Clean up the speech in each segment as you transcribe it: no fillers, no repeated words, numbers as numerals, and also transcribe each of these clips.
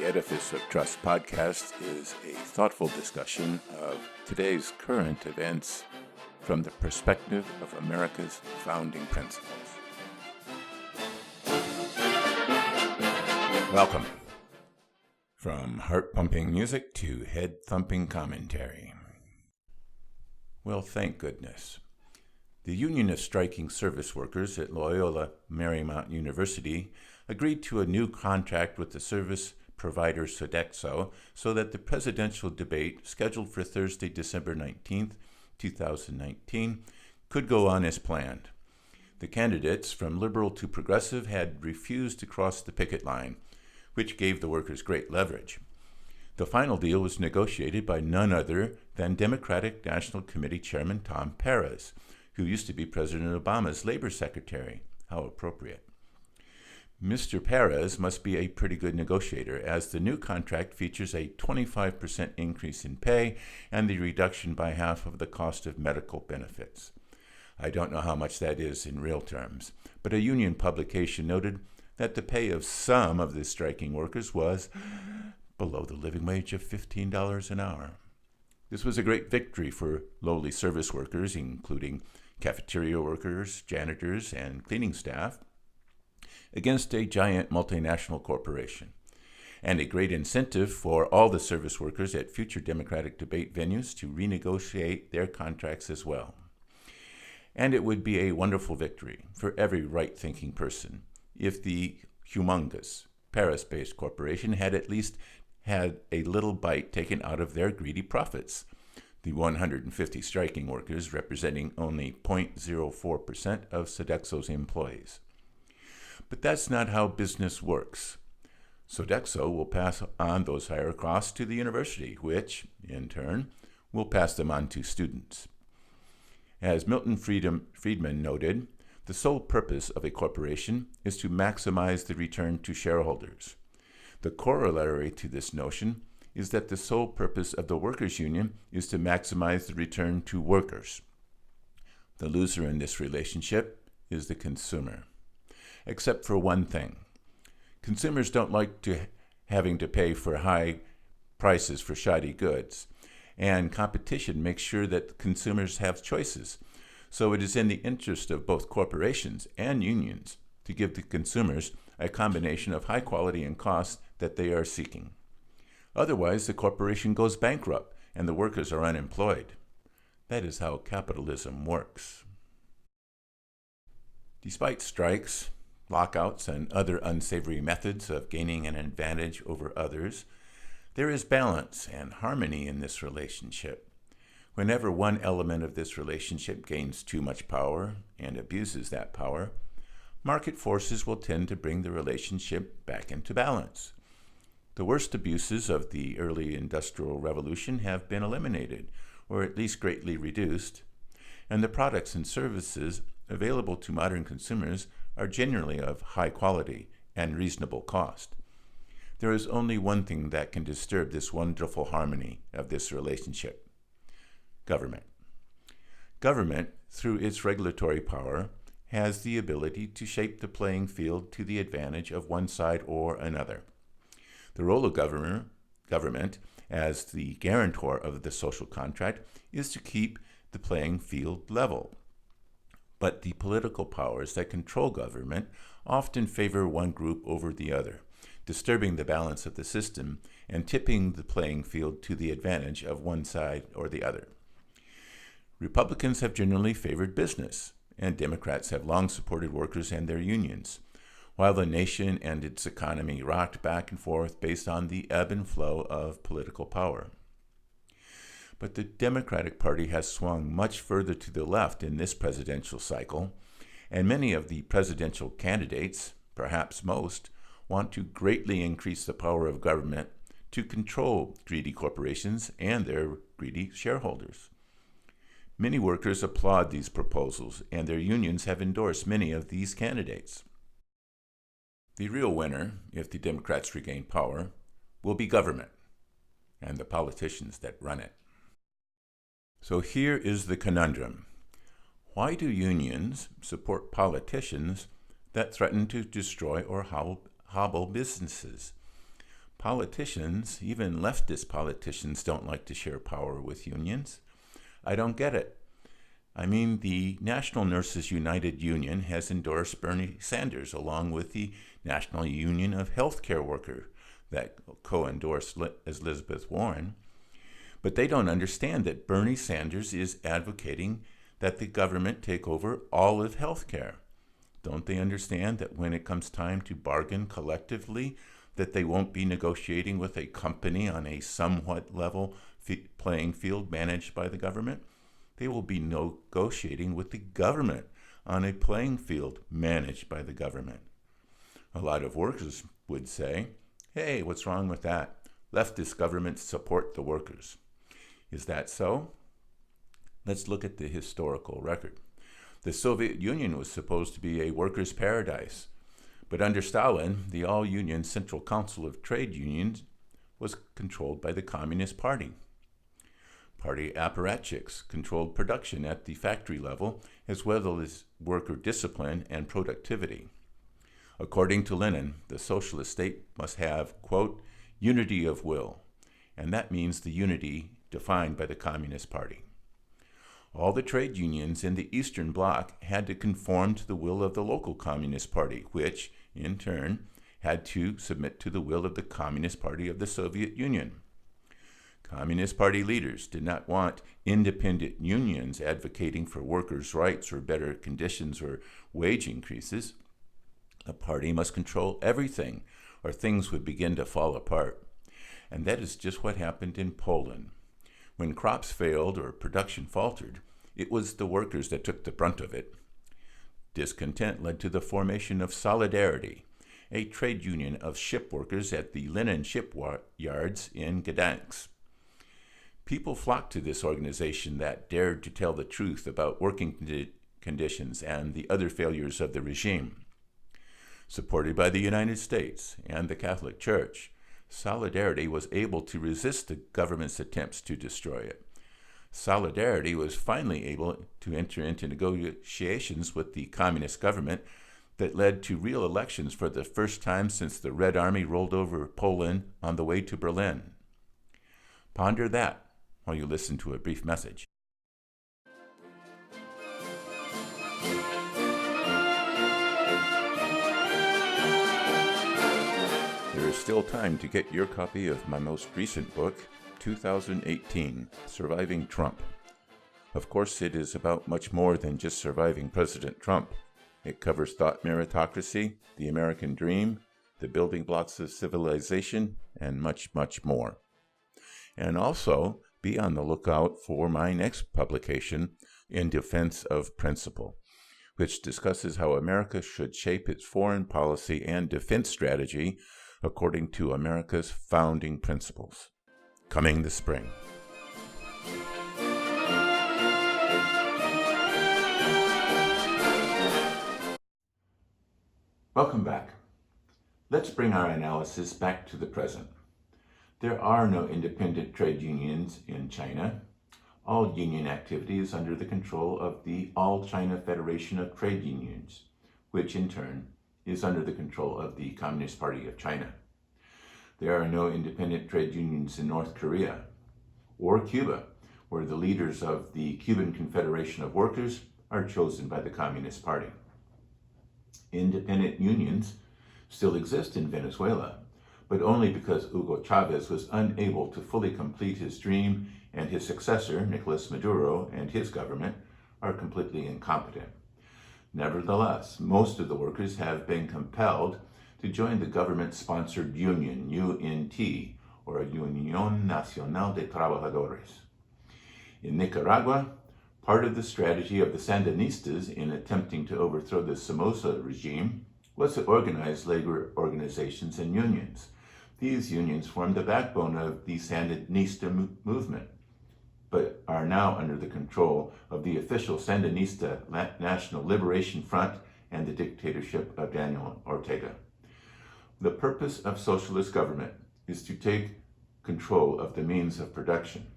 Edifice of Trust podcast is a thoughtful discussion of today's current events from the perspective of America's founding principles. Welcome. From heart-pumping music to head-thumping commentary. Well, thank goodness. The Union of Striking Service Workers at Loyola Marymount University agreed to a new contract with the service provider Sodexo so that the presidential debate, scheduled for Thursday, December 19th, 2019, could go on as planned. The candidates, from liberal to progressive, had refused to cross the picket line, which gave the workers great leverage. The final deal was negotiated by none other than Democratic National Committee Chairman Tom Perez, who used to be President Obama's labor secretary. How appropriate. Mr. Perez must be a pretty good negotiator, as the new contract features a 25% increase in pay and the reduction by half of the cost of medical benefits. I don't know how much that is in real terms, but a union publication noted that the pay of some of the striking workers was below the living wage of $15 an hour. This was a great victory for lowly service workers, including cafeteria workers, janitors, and cleaning staff, against a giant multinational corporation, and a great incentive for all the service workers at future Democratic debate venues to renegotiate their contracts as well. And it would be a wonderful victory for every right-thinking person if the humongous Paris-based corporation had at least had a little bite taken out of their greedy profits, the 150 striking workers representing only 0.04% of Sodexo's employees. But that's not how business works. Sodexo will pass on those higher costs to the university, which, in turn, will pass them on to students. As Milton Friedman noted, the sole purpose of a corporation is to maximize the return to shareholders. The corollary to this notion is that the sole purpose of the workers' union is to maximize the return to workers. The loser in this relationship is the consumer. Except for one thing. Consumers don't like having to pay for high prices for shoddy goods, and competition makes sure that consumers have choices. So it is in the interest of both corporations and unions to give the consumers a combination of high quality and cost that they are seeking. Otherwise, the corporation goes bankrupt and the workers are unemployed. That is how capitalism works. Despite strikes, lockouts, and other unsavory methods of gaining an advantage over others, there is balance and harmony in this relationship. Whenever one element of this relationship gains too much power and abuses that power, market forces will tend to bring the relationship back into balance. The worst abuses of the early Industrial Revolution have been eliminated, or at least greatly reduced, and the products and services available to modern consumers are generally of high quality and reasonable cost. There is only one thing that can disturb this wonderful harmony of this relationship: government. Government, through its regulatory power, has the ability to shape the playing field to the advantage of one side or another. The role of government, as the guarantor of the social contract, is to keep the playing field level. But the political powers that control government often favor one group over the other, disturbing the balance of the system and tipping the playing field to the advantage of one side or the other. Republicans have generally favored business, and Democrats have long supported workers and their unions, while the nation and its economy rocked back and forth based on the ebb and flow of political power. But the Democratic Party has swung much further to the left in this presidential cycle, and many of the presidential candidates, perhaps most, want to greatly increase the power of government to control greedy corporations and their greedy shareholders. Many workers applaud these proposals, and their unions have endorsed many of these candidates. The real winner, if the Democrats regain power, will be government and the politicians that run it. So here is the conundrum. Why do unions support politicians that threaten to destroy or hobble businesses? politicians, even leftist politicians, don't like to share power with unions. I don't get it. I mean, the National Nurses United Union has endorsed Bernie Sanders along with the National Union of Healthcare Workers that co-endorsed Elizabeth Warren. But they don't understand that Bernie Sanders is advocating that the government take over all of healthcare. Don't they understand that when it comes time to bargain collectively, that they won't be negotiating with a company on a somewhat level playing field managed by the government? They will be negotiating with the government on a playing field managed by the government. A lot of workers would say, hey, what's wrong with that? Leftist governments support the workers. Is that so? Let's look at the historical record. The Soviet Union was supposed to be a workers' paradise, but under Stalin, the all-union Central Council of Trade Unions was controlled by the Communist Party. Party apparatchiks controlled production at the factory level, as well as worker discipline and productivity. According to Lenin, the socialist state must have, quote, unity of will, and that means the unity defined by the Communist Party. All the trade unions in the Eastern Bloc had to conform to the will of the local Communist Party, which, in turn, had to submit to the will of the Communist Party of the Soviet Union. Communist Party leaders did not want independent unions advocating for workers' rights or better conditions or wage increases. The party must control everything, or things would begin to fall apart. And that is just what happened in Poland. When crops failed or production faltered, it was the workers that took the brunt of it. Discontent led to the formation of Solidarity, a trade union of ship workers at the linen shipyards in Gdansk. People flocked to this organization that dared to tell the truth about working conditions and the other failures of the regime. Supported by the United States and the Catholic Church, Solidarity was able to resist the government's attempts to destroy it. Solidarity was finally able to enter into negotiations with the communist government that led to real elections for the first time since the Red Army rolled over Poland on the way to Berlin. Ponder that while you listen to a brief message. There is still time to get your copy of my most recent book, 2018, Surviving Trump. Of course, it is about much more than just surviving President Trump. It covers thought meritocracy, the American dream, the building blocks of civilization, and much, much more. And also, be on the lookout for my next publication, In Defense of Principle, which discusses how America should shape its foreign policy and defense strategy according to America's founding principles. Coming this spring. Welcome back. Let's bring our analysis back to the present. There are no independent trade unions in China. All union activity is under the control of the All China Federation of Trade Unions, which in turn is under the control of the Communist Party of China. There are no independent trade unions in North Korea or Cuba, where the leaders of the Cuban Confederation of Workers are chosen by the Communist Party. Independent unions still exist in Venezuela, but only because Hugo Chavez was unable to fully complete his dream, and his successor, Nicolas Maduro, and his government are completely incompetent. Nevertheless, most of the workers have been compelled to join the government-sponsored union, UNT, or Unión Nacional de Trabajadores. In Nicaragua, part of the strategy of the Sandinistas in attempting to overthrow the Somoza regime was to organize labor organizations and unions. These unions formed the backbone of the Sandinista movement, but are now under the control of the official Sandinista National Liberation Front and the dictatorship of Daniel Ortega. The purpose of socialist government is to take control of the means of production.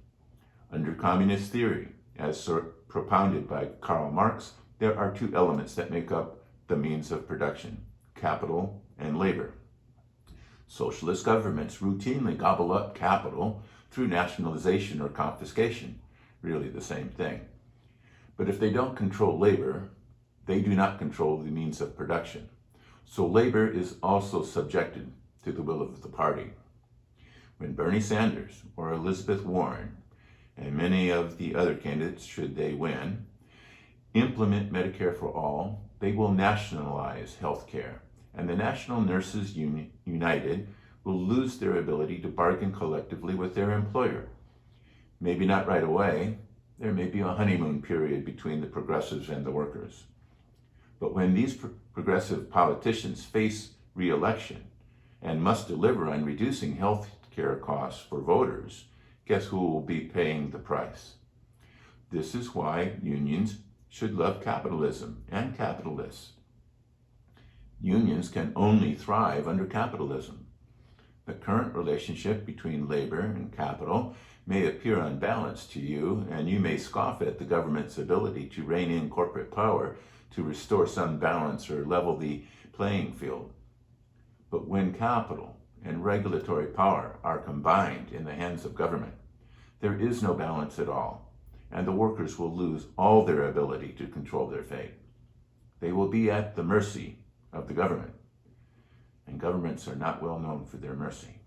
Under communist theory, as propounded by Karl Marx, there are two elements that make up the means of production: capital and labor. Socialist governments routinely gobble up capital through nationalization or confiscation, really the same thing. But if they don't control labor, they do not control the means of production. So labor is also subjected to the will of the party. When Bernie Sanders or Elizabeth Warren, and many of the other candidates, should they win, implement Medicare for all, they will nationalize health care, and the National Nurses United will lose their ability to bargain collectively with their employer. Maybe not right away. There may be a honeymoon period between the progressives and the workers. But when these progressive politicians face re-election and must deliver on reducing health care costs for voters, guess who will be paying the price? This is why unions should love capitalism and capitalists. Unions can only thrive under capitalism. The current relationship between labor and capital may appear unbalanced to you, and you may scoff at the government's ability to rein in corporate power to restore some balance or level the playing field. But when capital and regulatory power are combined in the hands of government, there is no balance at all, and the workers will lose all their ability to control their fate. They will be at the mercy of the government, and governments are not well known for their mercy.